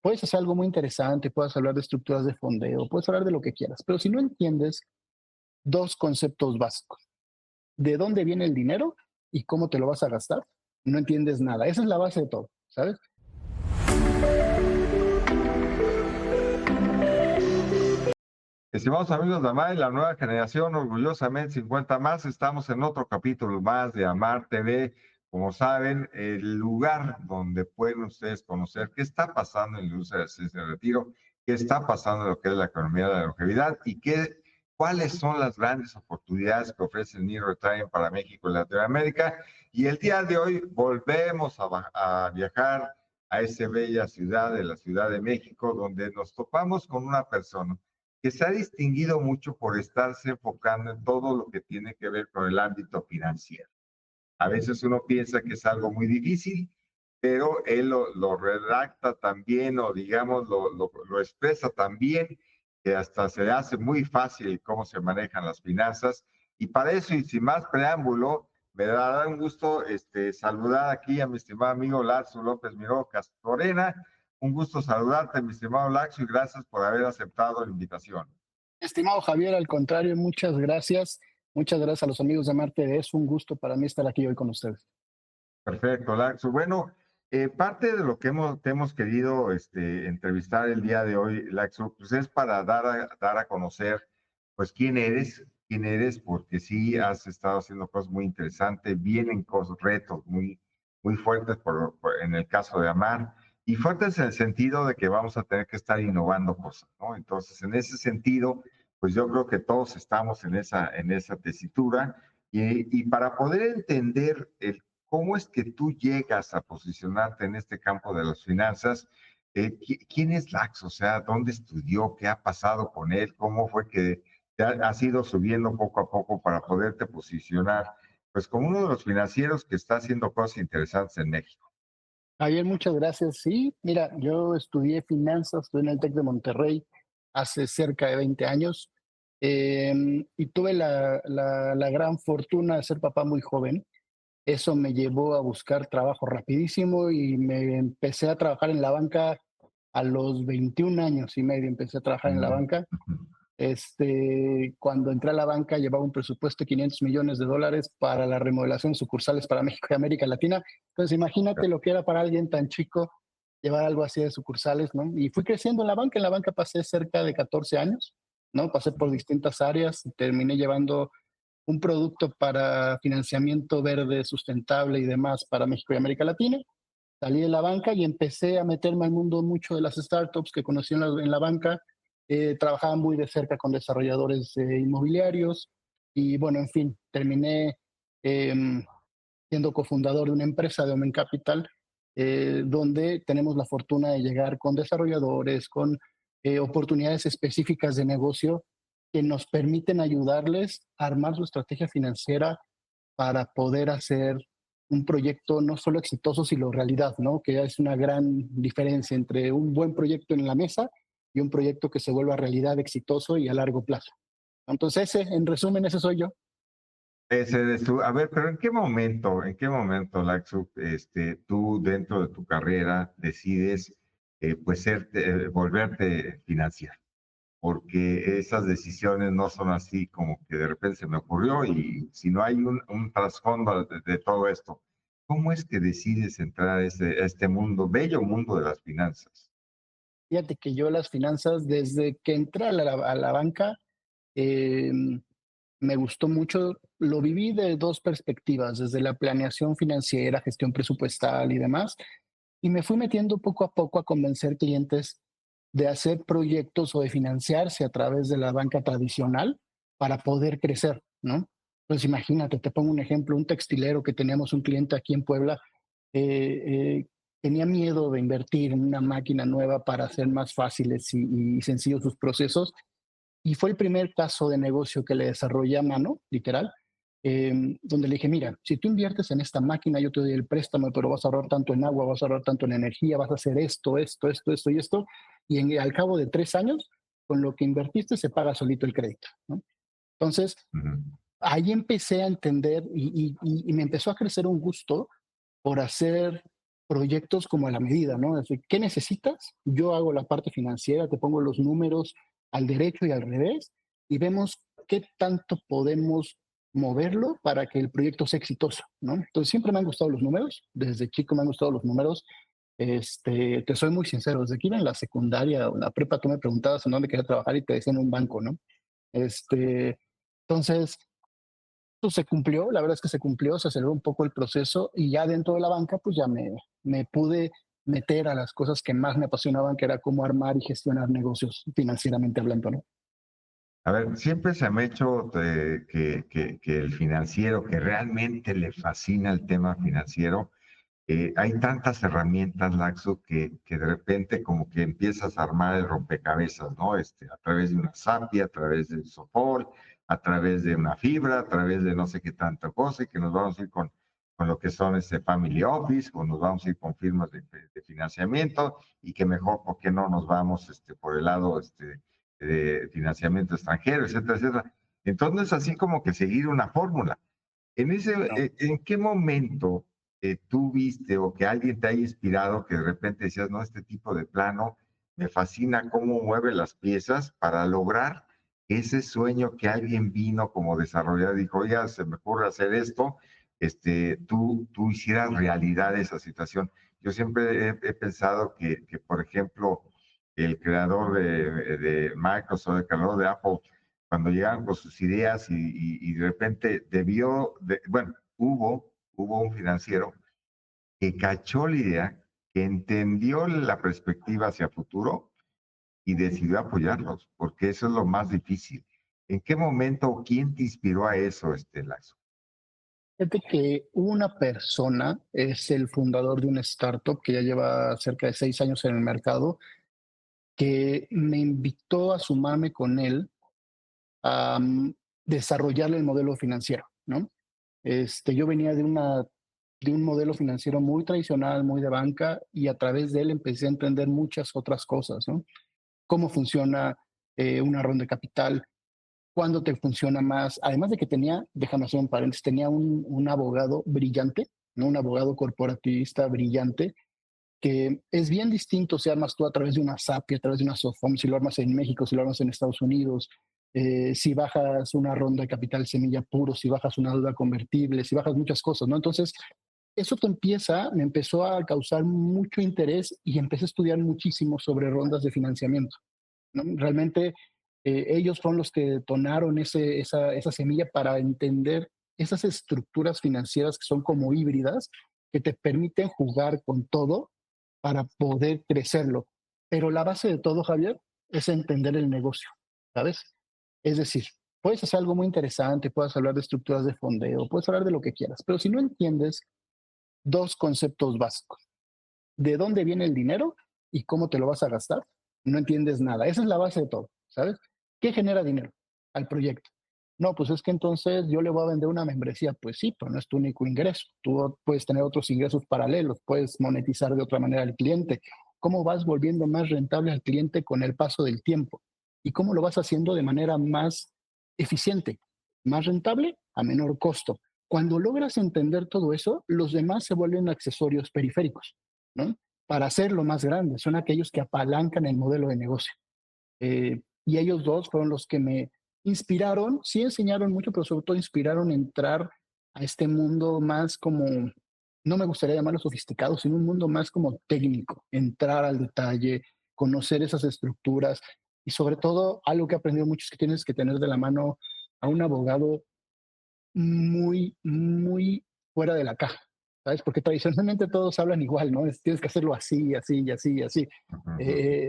puedes hacer algo muy interesante, puedes hablar de estructuras de fondeo, puedes hablar de lo que quieras, pero si no entiendes dos conceptos básicos, de dónde viene el dinero y cómo te lo vas a gastar, no entiendes nada. Esa es la base de todo, ¿sabes? Estimados amigos de AMAR y la nueva generación, orgullosamente 50 más, estamos en otro capítulo más de AMAR TV. Como saben, el lugar donde pueden ustedes conocer qué está pasando en la industria del ciencia de retiro, qué está pasando en lo que es la economía de la longevidad y cuáles son las grandes oportunidades que ofrece el New Retirement para México y Latinoamérica. Y el día de hoy volvemos a viajar a esa bella ciudad de la Ciudad de México, donde nos topamos con una persona que se ha distinguido mucho por estarse enfocando en todo lo que tiene que ver con el ámbito financiero. A veces uno piensa que es algo muy difícil, pero él lo redacta también o digamos lo expresa también que hasta se le hace muy fácil cómo se manejan las finanzas. Y para eso, y sin más preámbulo, me dará un gusto saludar aquí a mi estimado amigo Lazo López Miró Castorena. Un gusto saludarte, mi estimado Laxo, y gracias por haber aceptado la invitación. Estimado Javier, al contrario, muchas gracias. Muchas gracias a los amigos de Marte. Es un gusto para mí estar aquí hoy con ustedes. Perfecto, Laxo. Bueno, parte de lo que te hemos querido entrevistar el día de hoy, Laxo, pues es para dar a conocer, pues, quién eres, porque sí has estado haciendo cosas muy interesantes, vienen cosas, retos muy fuertes en el caso de Amar, y fuertes en el sentido de que vamos a tener que estar innovando cosas, ¿no? Entonces, en ese sentido, pues yo creo que todos estamos en esa tesitura, y para poder entender ¿cómo es que tú llegas a posicionarte en este campo de las finanzas? ¿Quién es Lax? O sea, ¿dónde estudió? ¿Qué ha pasado con él? ¿Cómo fue que has ido subiendo poco a poco para poderte posicionar, pues, como uno de los financieros que está haciendo cosas interesantes en México? Javier, muchas gracias. Sí, mira, yo estudié finanzas, estudié en el TEC de Monterrey hace cerca de 20 años y tuve la gran fortuna de ser papá muy joven. Eso me llevó a buscar trabajo rapidísimo y me empecé a trabajar en la banca a los 21 años y medio. Empecé a trabajar en la Mm, banca. ujú. Cuando entré a la banca llevaba un presupuesto de $500 millones para la remodelación de sucursales para México y América Latina. Entonces imagínate lo que era para alguien tan chico llevar algo así de sucursales, ¿no? Y fui creciendo en la banca pasé cerca de 14 años, ¿no? Pasé por distintas áreas, terminé llevando un producto para financiamiento verde, sustentable y demás para México y América Latina. Salí de la banca y empecé a meterme al mundo mucho de las startups que conocí en la banca. Trabajaba muy de cerca con desarrolladores inmobiliarios y bueno, en fin, terminé eh, siendo cofundador de una empresa de Omen Capital, donde tenemos la fortuna de llegar con desarrolladores, con oportunidades específicas de negocio que nos permiten ayudarles a armar su estrategia financiera para poder hacer un proyecto no solo exitoso, sino realidad, ¿no? Que es una gran diferencia entre un buen proyecto en la mesa y un proyecto que se vuelva realidad exitoso y a largo plazo. Entonces, en resumen, ese soy yo. A ver, pero en qué momento, Laxu, tú dentro de tu carrera decides, pues, volverte financiero? Porque esas decisiones no son así como que de repente se me ocurrió y si no hay un trasfondo de todo esto, ¿cómo es que decides entrar a este mundo, bello mundo de las finanzas? Fíjate que yo las finanzas, desde que entré a la banca, eh, me gustó mucho. Lo viví de dos perspectivas, desde la planeación financiera, gestión presupuestal y demás, y me fui metiendo poco a poco a convencer clientes de hacer proyectos o de financiarse a través de la banca tradicional para poder crecer, ¿no? Pues imagínate, te pongo un ejemplo, un textilero que teníamos un cliente aquí en Puebla, eh, tenía miedo de invertir en una máquina nueva para hacer más fáciles y sencillos sus procesos y fue el primer caso de negocio que le desarrollé a mano, literal, donde le dije, mira, si tú inviertes en esta máquina, yo te doy el préstamo, pero vas a ahorrar tanto en agua, vas a ahorrar tanto en energía, vas a hacer esto y esto, y al cabo de 3 años, con lo que invertiste, se paga solito el crédito, ¿no? Entonces, Ujú. ahí empecé a entender y me empezó a crecer un gusto por hacer proyectos como a la medida, ¿no? Es decir, ¿qué necesitas? Yo hago la parte financiera, te pongo los números al derecho y al revés y vemos qué tanto podemos moverlo para que el proyecto sea exitoso, ¿no? Entonces siempre me han gustado los números, desde chico me han gustado los números. Te soy muy sincero, desde que iba en la secundaria o en la prepa, tú me preguntabas en dónde quería trabajar y te decía en un banco, ¿no? Este, entonces, pues se cumplió, la verdad es que se cumplió, se aceleró un poco el proceso y ya dentro de la banca, pues ya me pude meter a las cosas que más me apasionaban, que era cómo armar y gestionar negocios financieramente hablando, ¿no? A ver, siempre se me ha hecho que el financiero, que realmente le fascina el tema financiero, hay tantas herramientas, Laxo, que de repente como que empiezas a armar el rompecabezas, ¿no? A través de una SAPI, a través del Sopol, a través de una fibra, a través de no sé qué tanta cosa, y que nos vamos a ir con lo que son Family Office, o nos vamos a ir con firmas de financiamiento, y que mejor, ¿por qué no nos vamos por el lado de financiamiento extranjero, etcétera, etcétera? Entonces, así como que seguir una fórmula. No. ¿En qué momento tú viste o que alguien te haya inspirado que de repente decías, no, este tipo de plano me fascina cómo mueve las piezas para lograr ese sueño que alguien vino como desarrollador, dijo, oiga, se me ocurre hacer esto, tú hicieras realidad esa situación? Yo siempre he pensado por ejemplo, el creador de Microsoft, el creador de Apple, cuando llegaron con sus ideas y de repente bueno, hubo un financiero que cachó la idea, que entendió la perspectiva hacia futuro y decidió apoyarlos, porque eso es lo más difícil. ¿En qué momento o quién te inspiró a eso, Lazo? Fíjate que una persona es el fundador de una startup que ya lleva cerca de 6 años en el mercado, que me invitó a sumarme con él a desarrollarle el modelo financiero, ¿no? Yo venía de un modelo financiero muy tradicional, muy de banca, y a través de él empecé a entender muchas otras cosas, ¿no? Cómo funciona una ronda de capital, cuándo te funciona más. Además de que tenía, déjame hacer un paréntesis, tenía un abogado brillante, ¿no? Un abogado corporativista brillante, que es bien distinto si armas tú a través de una SAPI, a través de una SOFOM, si lo armas en México, si lo armas en Estados Unidos, si bajas una ronda de capital semilla puro, si bajas una deuda convertible, si bajas muchas cosas, ¿no? Entonces, eso me empezó a causar mucho interés y empecé a estudiar muchísimo sobre rondas de financiamiento, ¿no? Realmente ellos fueron los que detonaron esa semilla para entender esas estructuras financieras que son como híbridas, que te permiten jugar con todo para poder crecerlo. Pero la base de todo, Javier, es entender el negocio, ¿sabes? Es decir, puedes hacer algo muy interesante, puedes hablar de estructuras de fondeo, puedes hablar de lo que quieras, pero si no entiendes dos conceptos básicos, de dónde viene el dinero y cómo te lo vas a gastar, no entiendes nada. Esa es la base de todo, ¿sabes? ¿Qué genera dinero al proyecto? No, pues es que entonces yo le voy a vender una membresía. Pues sí, pero no es tu único ingreso. Tú puedes tener otros ingresos paralelos, puedes monetizar de otra manera al cliente. ¿Cómo vas volviendo más rentable al cliente con el paso del tiempo? ¿Y cómo lo vas haciendo de manera más eficiente, más rentable a menor costo? Cuando logras entender todo eso, los demás se vuelven accesorios periféricos, ¿no? Para hacerlo más grande. Son aquellos que apalancan el modelo de negocio. Y ellos dos fueron los que me inspiraron, sí enseñaron mucho, pero sobre todo inspiraron a entrar a este mundo más como, no me gustaría llamarlo sofisticado, sino un mundo más como técnico, entrar al detalle, conocer esas estructuras y sobre todo algo que he aprendido mucho es que tienes que tener de la mano a un abogado muy, muy fuera de la caja, ¿sabes? Porque tradicionalmente todos hablan igual, ¿no? Tienes que hacerlo así, así, y así, y así.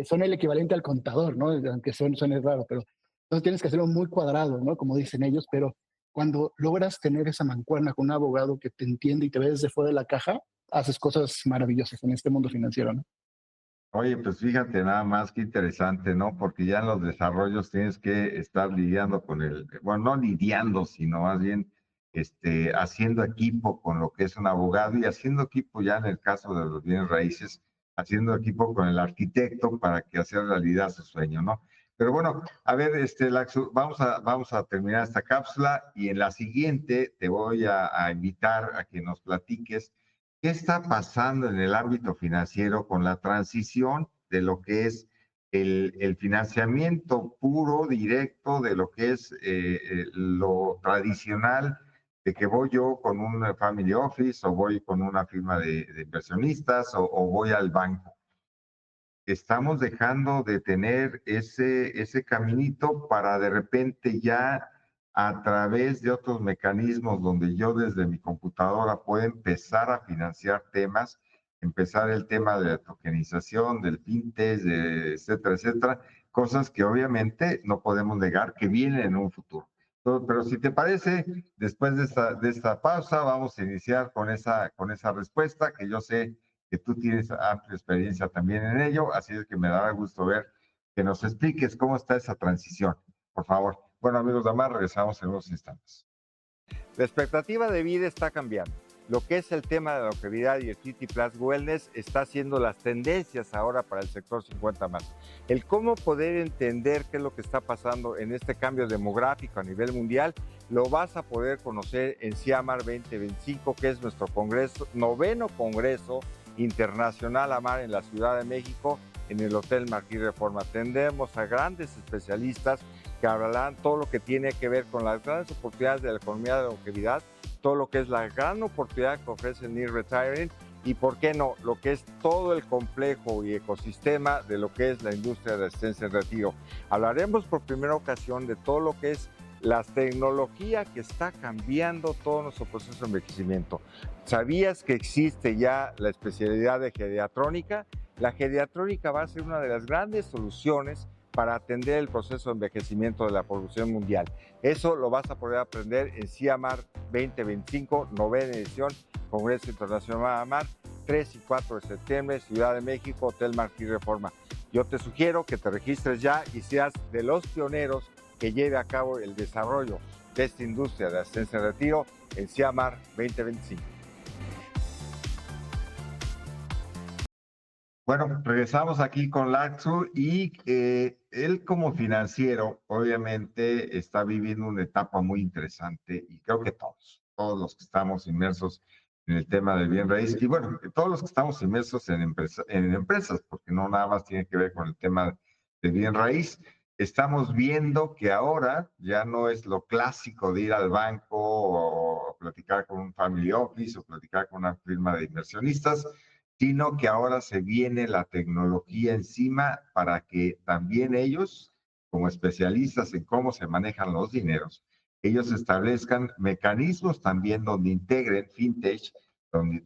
Son el equivalente al contador, ¿no? Aunque suene raro, pero entonces tienes que hacerlo muy cuadrado, ¿no? Como dicen ellos, pero cuando logras tener esa mancuerna con un abogado que te entiende y te ve desde fuera de la caja, haces cosas maravillosas en este mundo financiero, ¿no? Oye, pues fíjate nada más que interesante, ¿no? Porque ya en los desarrollos tienes que estar lidiando bueno, no lidiando, sino más bien haciendo equipo con lo que es un abogado y haciendo equipo ya en el caso de los bienes raíces, haciendo equipo con el arquitecto para que hacer realidad su sueño, ¿no? Pero bueno, a ver, Laxu, vamos a terminar esta cápsula y en la siguiente te voy a invitar a que nos platiques ¿Qué está pasando en el ámbito financiero con la transición de lo que es el financiamiento puro, directo, de lo que es lo tradicional, de que voy yo con un family office o voy con una firma de inversionistas o voy al banco? Estamos dejando de tener ese caminito para de repente ya a través de otros mecanismos donde yo desde mi computadora puedo empezar a financiar temas, empezar el tema de la tokenización, del fintech, etcétera, etcétera, cosas que obviamente no podemos negar que vienen en un futuro. Pero si te parece, después de esta pausa vamos a iniciar con esa respuesta que yo sé que tú tienes amplia experiencia también en ello, así es que me dará gusto ver que nos expliques cómo está esa transición, por favor. Bueno, amigos de Amar, regresamos en unos instantes. La expectativa de vida está cambiando. Lo que es el tema de la longevidad y el City Plus Wellness está haciendo las tendencias ahora para el sector 50 más. El cómo poder entender qué es lo que está pasando en este cambio demográfico a nivel mundial lo vas a poder conocer en CIAMAR 2025, que es nuestro congreso, noveno congreso internacional AMAR en la Ciudad de México, en el Hotel Marquis Reforma. Tendremos a grandes especialistas que hablarán todo lo que tiene que ver con las grandes oportunidades de la economía de la longevidad, todo lo que es la gran oportunidad que ofrece el Near Retiring y, por qué no, lo que es todo el complejo y ecosistema de lo que es la industria de asistencia en retiro. Hablaremos por primera ocasión de todo lo que es la tecnología que está cambiando todo nuestro proceso de envejecimiento. ¿Sabías que existe ya la especialidad de geriatrónica? La geriatrónica va a ser una de las grandes soluciones para atender el proceso de envejecimiento de la población mundial. Eso lo vas a poder aprender en CIAMAR 2025, novena edición, Congreso Internacional AMAR, 3 y 4 de septiembre, Ciudad de México, Hotel Marquis Reforma. Yo te sugiero que te registres ya y seas de los pioneros que lleve a cabo el desarrollo de esta industria de asistencia de retiro en CIAMAR 2025. Bueno, regresamos aquí con Laxu y él como financiero obviamente está viviendo una etapa muy interesante y creo que todos los que estamos inmersos en el tema del bien raíz y bueno, todos los que estamos inmersos en empresas, porque no nada más tiene que ver con el tema del bien raíz, estamos viendo que ahora ya no es lo clásico de ir al banco o platicar con un family office o platicar con una firma de inversionistas, sino que ahora se viene la tecnología encima para que también ellos, como especialistas en cómo se manejan los dineros, ellos establezcan mecanismos también donde integren fintech, donde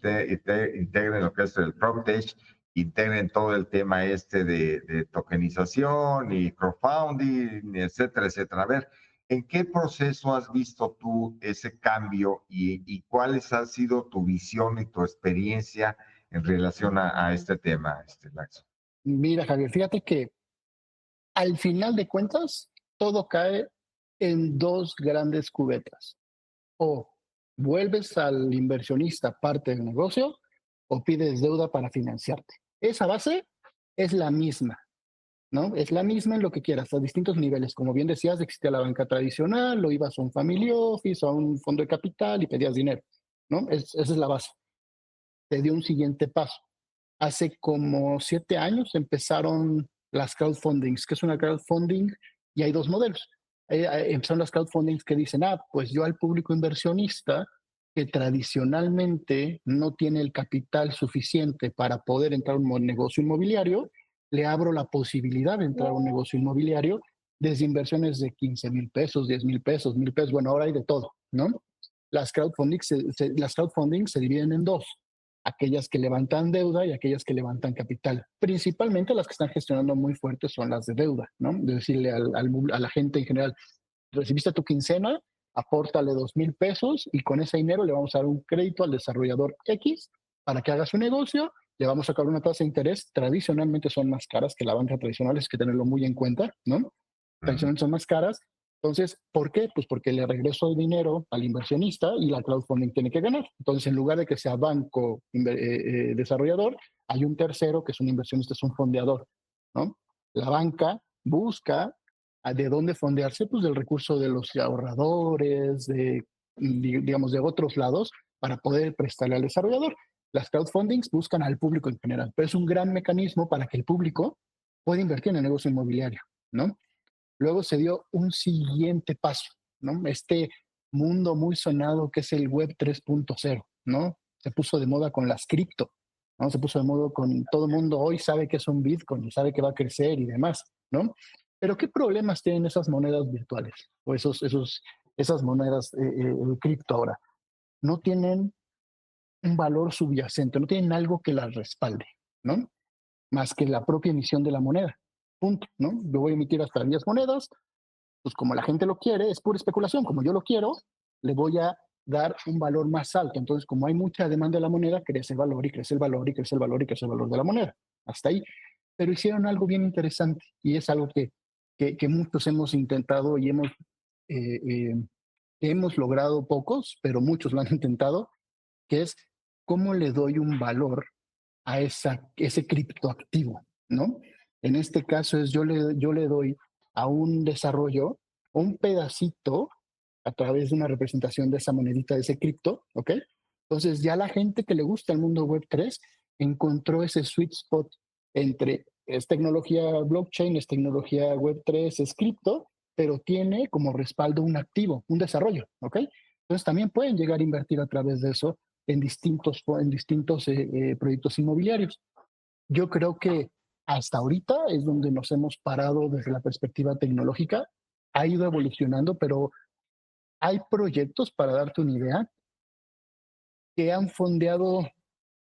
integren lo que es el PropTech, integren todo el tema este de tokenización y crowdfunding, etcétera, etcétera. A ver, ¿en qué proceso has visto tú ese cambio y cuáles ha sido tu visión y tu experiencia en relación a este tema, Laxo? Mira, Javier, fíjate que al final de cuentas, todo cae en dos grandes cubetas. O vuelves al inversionista parte del negocio o pides deuda para financiarte. Esa base es la misma, ¿no? Es la misma en lo que quieras, a distintos niveles. Como bien decías, existía la banca tradicional, o ibas a un family office, o a un fondo de capital y pedías dinero, ¿no? Esa es la base. Te dio un siguiente paso. Hace como 7 años empezaron las crowdfundings. ¿Qué es una crowdfunding? Y hay dos modelos. Empezaron las crowdfundings que dicen, pues yo al público inversionista que tradicionalmente no tiene el capital suficiente para poder entrar a un negocio inmobiliario, le abro la posibilidad de entrar a un negocio inmobiliario desde inversiones de 15,000 pesos, 10,000 pesos, 1,000 pesos. Bueno, ahora hay de todo, ¿no? Las crowdfunding se dividen en dos: aquellas que levantan deuda y aquellas que levantan capital. Principalmente las que están gestionando muy fuerte son las de deuda, ¿no? De decirle a la gente en general, recibiste tu quincena, apórtale 2,000 pesos y con ese dinero le vamos a dar un crédito al desarrollador X para que haga su negocio, le vamos a sacar una tasa de interés, tradicionalmente son más caras que la banca tradicional, es que tenerlo muy en cuenta, ¿no? Tradicionalmente son más caras. Entonces, ¿por qué? Pues porque le regreso el dinero al inversionista y la crowdfunding tiene que ganar. Entonces, en lugar de que sea banco desarrollador, hay un tercero que es un inversionista, es un fondeador, ¿no? La banca busca de dónde fondearse, pues del recurso de los ahorradores, digamos, de otros lados, para poder prestarle al desarrollador. Las crowdfundings buscan al público en general, pero es un gran mecanismo para que el público pueda invertir en el negocio inmobiliario, ¿no? Luego se dio un siguiente paso, ¿no? Este mundo muy sonado que es el Web 3.0, ¿no? Se puso de moda con las cripto, ¿no? Se puso de moda con todo el mundo hoy sabe que es un Bitcoin y sabe que va a crecer y demás, ¿no? Pero ¿qué problemas tienen esas monedas virtuales o esas monedas cripto ahora? No tienen un valor subyacente, no tienen algo que las respalde, ¿no? Más que la propia emisión de la moneda. Punto, ¿no? Yo voy a emitir hasta 10 monedas, pues como la gente lo quiere, es pura especulación, como yo lo quiero, le voy a dar un valor más alto. Entonces, como hay mucha demanda de la moneda, crece el valor y crece el valor y crece el valor y crece el valor de la moneda. Hasta ahí. Pero hicieron algo bien interesante y es algo que muchos hemos intentado y eh, eh, hemos logrado pocos, pero muchos lo han intentado, que es cómo le doy un valor a ese criptoactivo, ¿no? En este caso es yo le doy a un desarrollo un pedacito a través de una representación de esa monedita, de ese cripto, ¿ok? Entonces ya la gente que le gusta el mundo Web3 encontró ese sweet spot entre es tecnología blockchain, es tecnología Web3, es cripto, pero tiene como respaldo un activo, un desarrollo, ¿ok? Entonces también pueden llegar a invertir a través de eso en distintos proyectos inmobiliarios. Yo creo que hasta ahorita es donde nos hemos parado desde la perspectiva tecnológica. Ha ido evolucionando, pero hay proyectos, para darte una idea, que han fondeado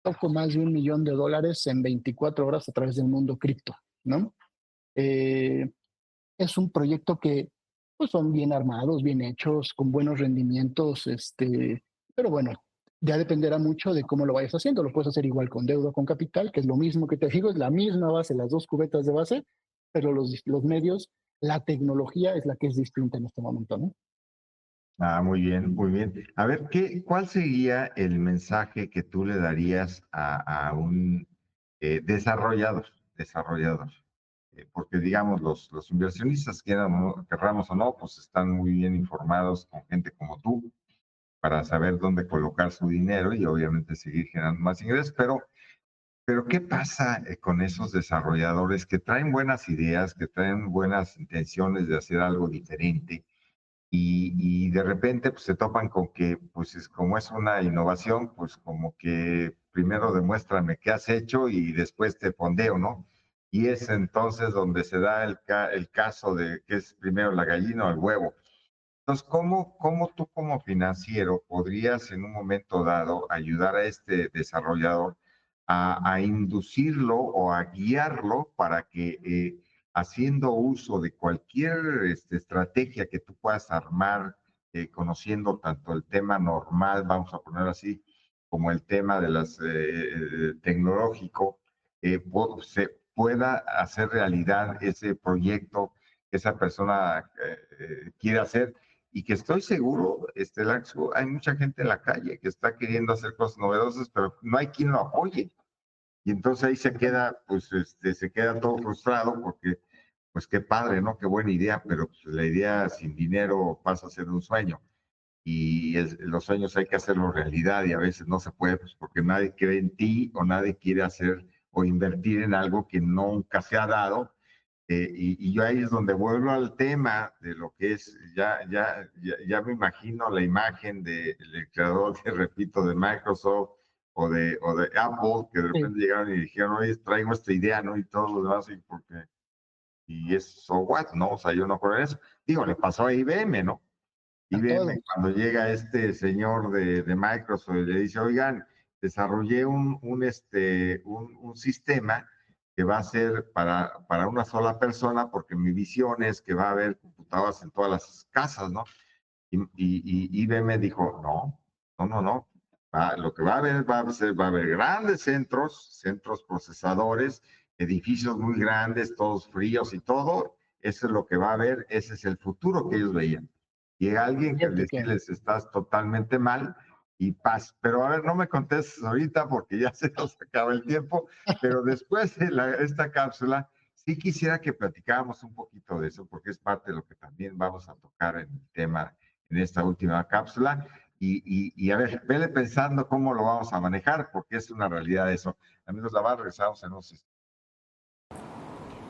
poco más de $1 millón en 24 horas a través del mundo cripto, ¿no? Eh, es un proyecto que pues, son bien armados, bien hechos, con buenos rendimientos, pero bueno, ya dependerá mucho de cómo lo vayas haciendo. Lo puedes hacer igual con deuda, con capital, que es lo mismo que te digo, es la misma base, las dos cubetas de base, pero los medios, la tecnología es la que es distinta en este momento, ¿no? Ah, muy bien, muy bien. A ver, ¿cuál sería el mensaje que tú le darías a un desarrollador? Porque digamos, los inversionistas, querramos o no, pues están muy bien informados con gente como tú para saber dónde colocar su dinero y obviamente seguir generando más ingresos, pero ¿qué pasa con esos desarrolladores que traen buenas ideas, que traen buenas intenciones de hacer algo diferente? Y de repente pues se topan con que pues como es una innovación, pues como que primero demuéstrame qué has hecho y después te fondeo, ¿no? Y es entonces donde se da el caso de que es primero la gallina o el huevo. Entonces, ¿cómo tú como financiero podrías en un momento dado ayudar a este desarrollador a inducirlo o a guiarlo para que haciendo uso de cualquier estrategia que tú puedas armar, conociendo tanto el tema normal, vamos a poner así, como el tema de las tecnológico, se pueda hacer realidad ese proyecto que esa persona quiere hacer y que estoy seguro, Laxo, hay mucha gente en la calle que está queriendo hacer cosas novedosas, pero no hay quien lo apoye. Y entonces ahí se queda, pues, se queda todo frustrado porque, pues, qué padre, ¿no? Qué buena idea, pero pues, la idea sin dinero pasa a ser un sueño. Y los sueños hay que hacerlos realidad y a veces no se puede, pues, porque nadie cree en ti o nadie quiere hacer o invertir en algo que nunca se ha dado y yo ahí es donde vuelvo al tema de lo que es, ya me imagino la imagen del creador, te repito, de Microsoft o de Apple, que de Sí, repente llegaron y dijeron, oye, traigo esta idea, ¿no? Y todo lo demás, y es so what, ¿no? O sea, yo no creo en eso. Digo, le pasó a IBM, ¿no? a IBM, todos. cuando llega este señor de Microsoft y le dice, oigan, desarrollé un sistema que va a ser para una sola persona, porque mi visión es que va a haber computadoras en todas las casas, ¿no? Y IBM dijo, no. Lo que va a haber grandes centros procesadores, edificios muy grandes, todos fríos y todo. Eso es lo que va a haber, ese es el futuro que ellos veían. Y alguien que Fíjate que decirles estás totalmente mal y paz. Pero a ver, no me contestes ahorita porque ya se nos acaba el tiempo, pero después de esta cápsula, sí quisiera que platicáramos un poquito de eso, porque es parte de lo que también vamos a tocar en el tema en esta última cápsula. y a ver, vele pensando cómo lo vamos a manejar, porque es una realidad eso. Amigos, la van, regresamos en unos.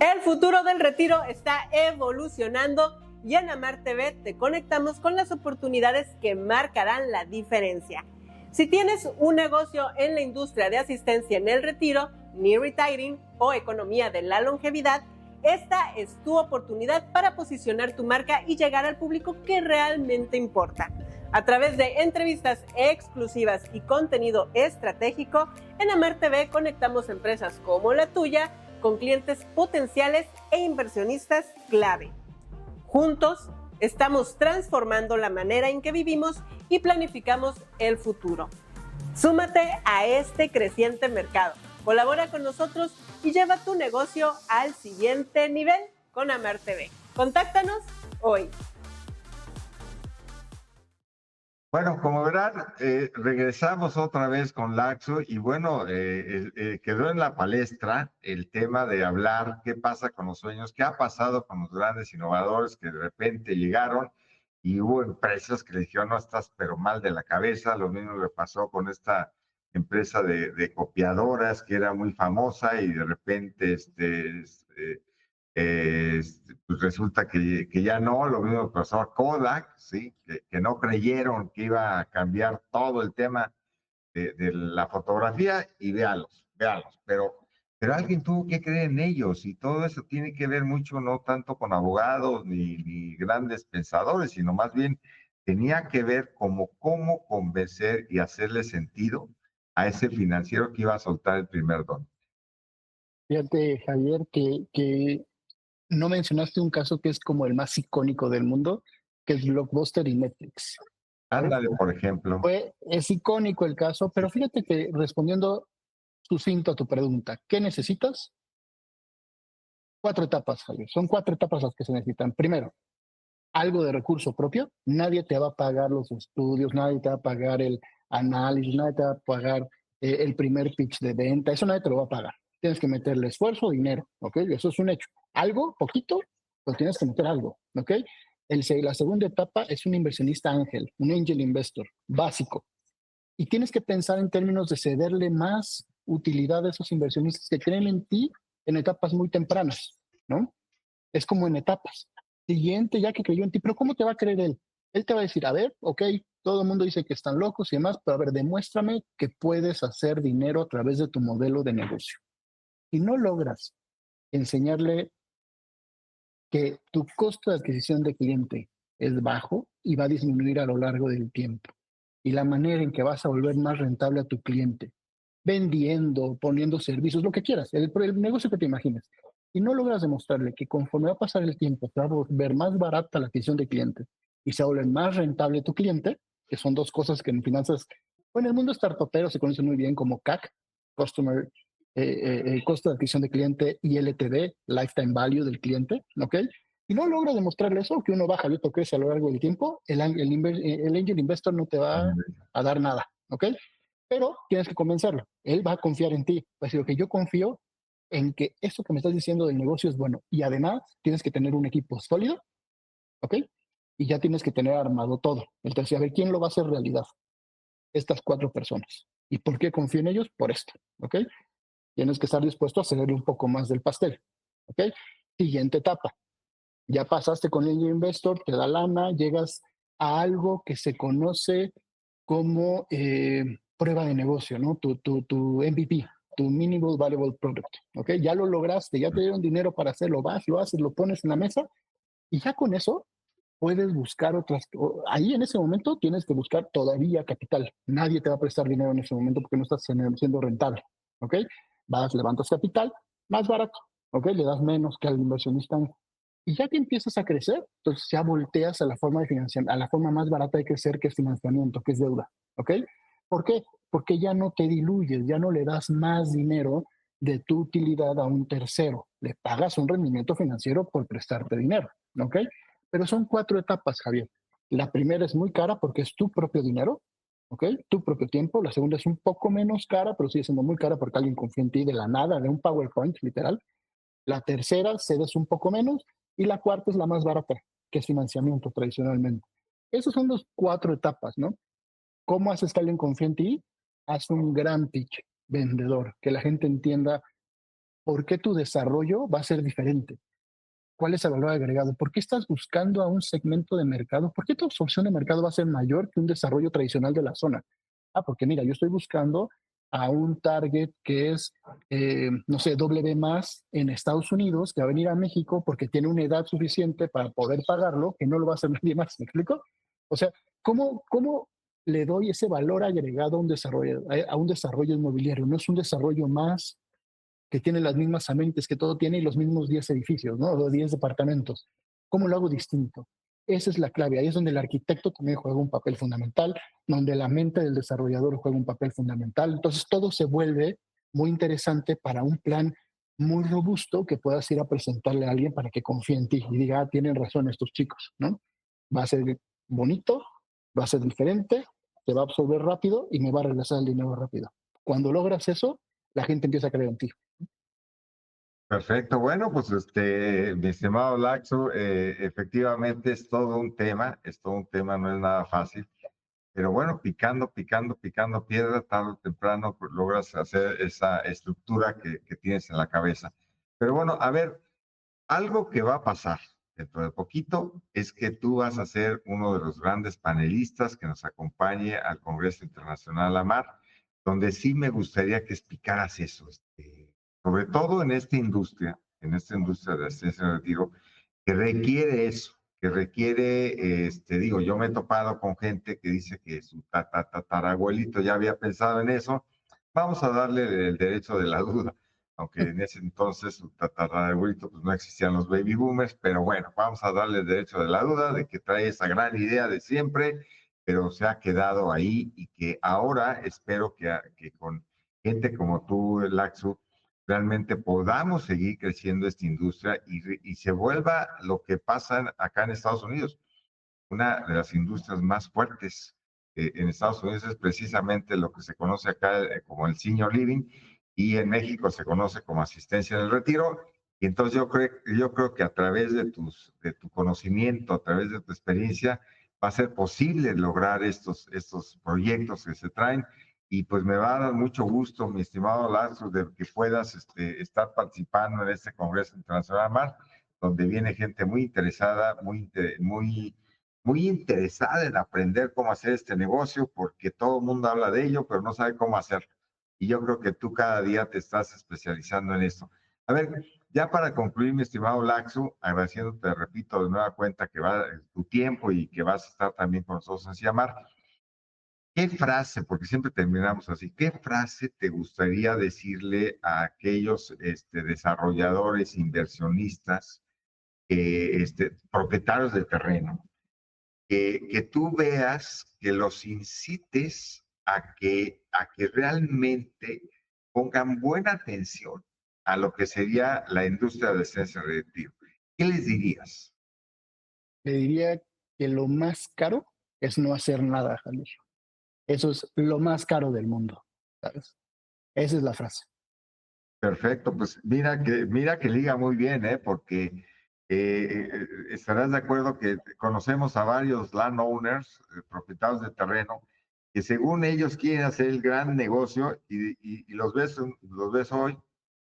El futuro del retiro está evolucionando y en Amar TV te conectamos con las oportunidades que marcarán la diferencia. Si tienes un negocio en la industria de asistencia en el retiro, Near Retiring o economía de la longevidad, esta es tu oportunidad para posicionar tu marca y llegar al público que realmente importa. A través de entrevistas exclusivas y contenido estratégico, en Amar TV conectamos empresas como la tuya con clientes potenciales e inversionistas clave. Juntos estamos transformando la manera en que vivimos y planificamos el futuro. Súmate a este creciente mercado. Colabora con nosotros y lleva tu negocio al siguiente nivel con Amar TV. Contáctanos hoy. Bueno, como verán, regresamos otra vez con Laxo y bueno, quedó en la palestra el tema de hablar qué pasa con los sueños, qué ha pasado con los grandes innovadores que de repente llegaron y hubo empresas que le dijeron, no estás pero mal de la cabeza. Lo mismo le pasó con esta empresa de copiadoras que era muy famosa y de repente pues resulta que ya no. Lo mismo pasó a Kodak, ¿sí? Que no creyeron que iba a cambiar todo el tema de la fotografía y véalos, pero alguien tuvo que creer en ellos y todo eso tiene que ver mucho, no tanto con abogados ni grandes pensadores, sino más bien tenía que ver como cómo convencer y hacerle sentido a ese financiero que iba a soltar el primer don. Fíjate, Javier, que no mencionaste un caso que es como el más icónico del mundo, que es Blockbuster y Netflix. ¿Sabes? Ándale, por ejemplo. Es icónico el caso, pero fíjate que respondiendo sucinto a tu pregunta, ¿qué necesitas? 4 etapas, Javier. Son 4 etapas las que se necesitan. Primero, algo de recurso propio. Nadie te va a pagar los estudios, nadie te va a pagar el análisis, nadie te va a pagar el primer pitch de venta. Eso nadie te lo va a pagar. Tienes que meterle esfuerzo, dinero, ¿ok? Eso es un hecho. Algo, poquito, pues tienes que meter algo, ¿ok? La segunda etapa es un inversionista ángel, un angel investor básico. Y tienes que pensar en términos de cederle más utilidad a esos inversionistas que creen en ti en etapas muy tempranas, ¿no? Es como en etapas. Siguiente, ya que creyó en ti, pero ¿cómo te va a creer él? Él te va a decir, a ver, ok, todo el mundo dice que están locos y demás, pero a ver, demuéstrame que puedes hacer dinero a través de tu modelo de negocio. Si no logras enseñarle que tu costo de adquisición de cliente es bajo y va a disminuir a lo largo del tiempo, y la manera en que vas a volver más rentable a tu cliente, vendiendo, poniendo servicios, lo que quieras, el negocio que te imagines, y no logras demostrarle que conforme va a pasar el tiempo, te va a volver más barata la adquisición de clientes y se va a volver más rentable tu cliente, que son dos cosas que en finanzas, bueno, en el mundo startupero se conocen muy bien como CAC, Customer Costo de adquisición de cliente, y LTV, Lifetime Value del cliente, ¿ok? Y no logra demostrarle eso, que uno baja y otro crece a lo largo del tiempo, el angel investor no te va a dar nada, ¿ok? Pero tienes que convencerlo. Él va a confiar en ti. Va a decir, ok, yo confío en que esto que me estás diciendo del negocio es bueno. Y además tienes que tener un equipo sólido, ¿ok? Y ya tienes que tener armado todo. Entonces, a ver, ¿quién lo va a hacer realidad? Estas 4 personas. ¿Y por qué confío en ellos? Por esto, ¿ok? Tienes que estar dispuesto a cederle un poco más del pastel, ¿ok? Siguiente etapa. Ya pasaste con el investor, te da lana, llegas a algo que se conoce como prueba de negocio, ¿no? Tu MVP, tu Minimal Valuable Product, ¿ok? Ya lo lograste, ya te dieron dinero para hacerlo, vas, lo haces, lo pones en la mesa y ya con eso puedes buscar otras. Ahí en ese momento tienes que buscar todavía capital. Nadie te va a prestar dinero en ese momento porque no estás siendo rentable, ¿ok? Vas, levantas capital más barato, ¿ok? Le das menos que al inversionista. Y ya que empiezas a crecer, entonces ya volteas a la forma de financiamiento, a la forma más barata de crecer, que es financiamiento, que es deuda, ¿ok? ¿Por qué? Porque ya no te diluyes, ya no le das más dinero de tu utilidad a un tercero. Le pagas un rendimiento financiero por prestarte dinero, ¿ok? Pero son 4 etapas, Javier. La primera es muy cara porque es tu propio dinero, ¿ok? Tu propio tiempo. La segunda es un poco menos cara, pero sigue siendo muy cara porque alguien confía en ti de la nada, de un PowerPoint, literal. La tercera cedes un poco menos y la cuarta es la más barata, que es financiamiento tradicionalmente. Esas son las 4 etapas, ¿no? ¿Cómo haces que alguien confíe en ti? Haz un gran pitch vendedor, que la gente entienda por qué tu desarrollo va a ser diferente. ¿Cuál es el valor agregado? ¿Por qué estás buscando a un segmento de mercado? ¿Por qué tu absorción de mercado va a ser mayor que un desarrollo tradicional de la zona? Ah, porque mira, yo estoy buscando a un target que es, no sé, W más en Estados Unidos, que va a venir a México porque tiene una edad suficiente para poder pagarlo, que no lo va a hacer nadie más. ¿Me explico? O sea, ¿cómo le doy ese valor agregado a un desarrollo inmobiliario? No es un desarrollo más que tiene las mismas amenities que todo tiene y los mismos 10 edificios, ¿no? O 10 departamentos. ¿Cómo lo hago distinto? Esa es la clave. Ahí es donde el arquitecto también juega un papel fundamental, donde la mente del desarrollador juega un papel fundamental. Entonces todo se vuelve muy interesante para un plan muy robusto que puedas ir a presentarle a alguien para que confíe en ti y diga, ah, tienen razón estos chicos, ¿no? Va a ser bonito, va a ser diferente, te va a absorber rápido y me va a regresar el dinero rápido. Cuando logras eso, la gente empieza a creer en ti. Perfecto, bueno, pues mi estimado Laxo, efectivamente es todo un tema, no es nada fácil, pero bueno, picando piedra, tarde o temprano pues, logras hacer esa estructura que tienes en la cabeza. Pero bueno, a ver, algo que va a pasar dentro de poquito es que tú vas a ser uno de los grandes panelistas que nos acompañe al Congreso Internacional AMAR, donde sí me gustaría que explicaras eso, sobre todo en esta industria de asistencia de retiro, que requiere eso, que requiere, digo, yo me he topado con gente que dice que su tatarabuelito ya había pensado en eso, vamos a darle el derecho de la duda, aunque en ese entonces su tatarabuelito pues no existían los baby boomers, pero bueno, vamos a darle el derecho de la duda de que trae esa gran idea de siempre, pero se ha quedado ahí y que ahora espero que con gente como tú, Laxu, realmente podamos seguir creciendo esta industria y se vuelva lo que pasa acá en Estados Unidos. Una de las industrias más fuertes en Estados Unidos es precisamente lo que se conoce acá como el senior living y en México se conoce como asistencia en el retiro. Y entonces yo creo que a través de tu conocimiento, a través de tu experiencia, va a ser posible lograr estos proyectos que se traen. Y pues me va a dar mucho gusto, mi estimado Lazo, de que puedas estar participando en este Congreso Internacional MAR, donde viene gente muy interesada, muy interesada en aprender cómo hacer este negocio, porque todo el mundo habla de ello, pero no sabe cómo hacerlo. Y yo creo que tú cada día te estás especializando en esto. A ver, ya para concluir, mi estimado Laxu, agradeciéndote, repito, de nueva cuenta que va tu tiempo y que vas a estar también con nosotros en Ciamar, ¿qué frase, porque siempre terminamos así, qué frase te gustaría decirle a aquellos desarrolladores, inversionistas, propietarios de terreno, que tú veas, que los incites a que realmente pongan buena atención a lo que sería la industria de ciencia de retiro? ¿Qué les dirías? Le diría que lo más caro es no hacer nada, Javier. Eso es lo más caro del mundo, ¿sabes? Esa es la frase. Perfecto, pues mira que liga muy bien, porque estarás de acuerdo que conocemos a varios landowners, propietarios de terreno, que según ellos quieren hacer el gran negocio y los ves hoy,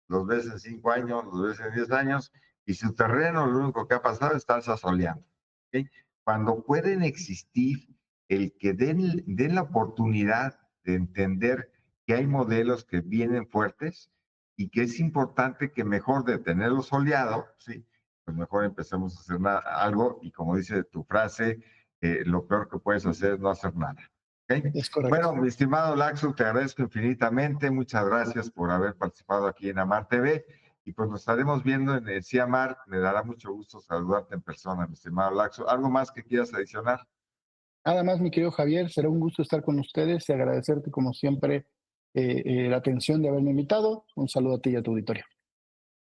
los ves en 5 años, los ves en 10 años, y su terreno lo único que ha pasado es estarse asoleando. ¿Ok? Cuando pueden existir el que den la oportunidad de entender que hay modelos que vienen fuertes y que es importante que mejor de tenerlo soleado, sí, pues mejor empecemos a hacer algo y como dice tu frase, lo peor que puedes hacer es no hacer nada. ¿Okay? Es correcto. Bueno, mi estimado Laxu, te agradezco infinitamente, muchas gracias por haber participado aquí en Amar TV y pues nos estaremos viendo en el CIAMAR, me dará mucho gusto saludarte en persona, mi estimado Laxu. ¿Algo más que quieras adicionar? Nada más, mi querido Javier, será un gusto estar con ustedes y agradecerte como siempre la atención de haberme invitado. Un saludo a ti y a tu auditorio.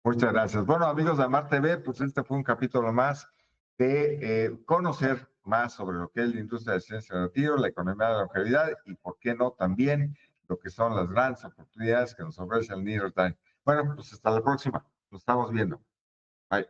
Muchas gracias. Bueno, amigos de Amar TV, pues este fue un capítulo más de conocer más sobre lo que es la industria de ciencia de retiro, la economía de la longevidad y, por qué no, también lo que son las grandes oportunidades que nos ofrece el New York Times. Bueno, pues hasta la próxima. Nos estamos viendo. Bye.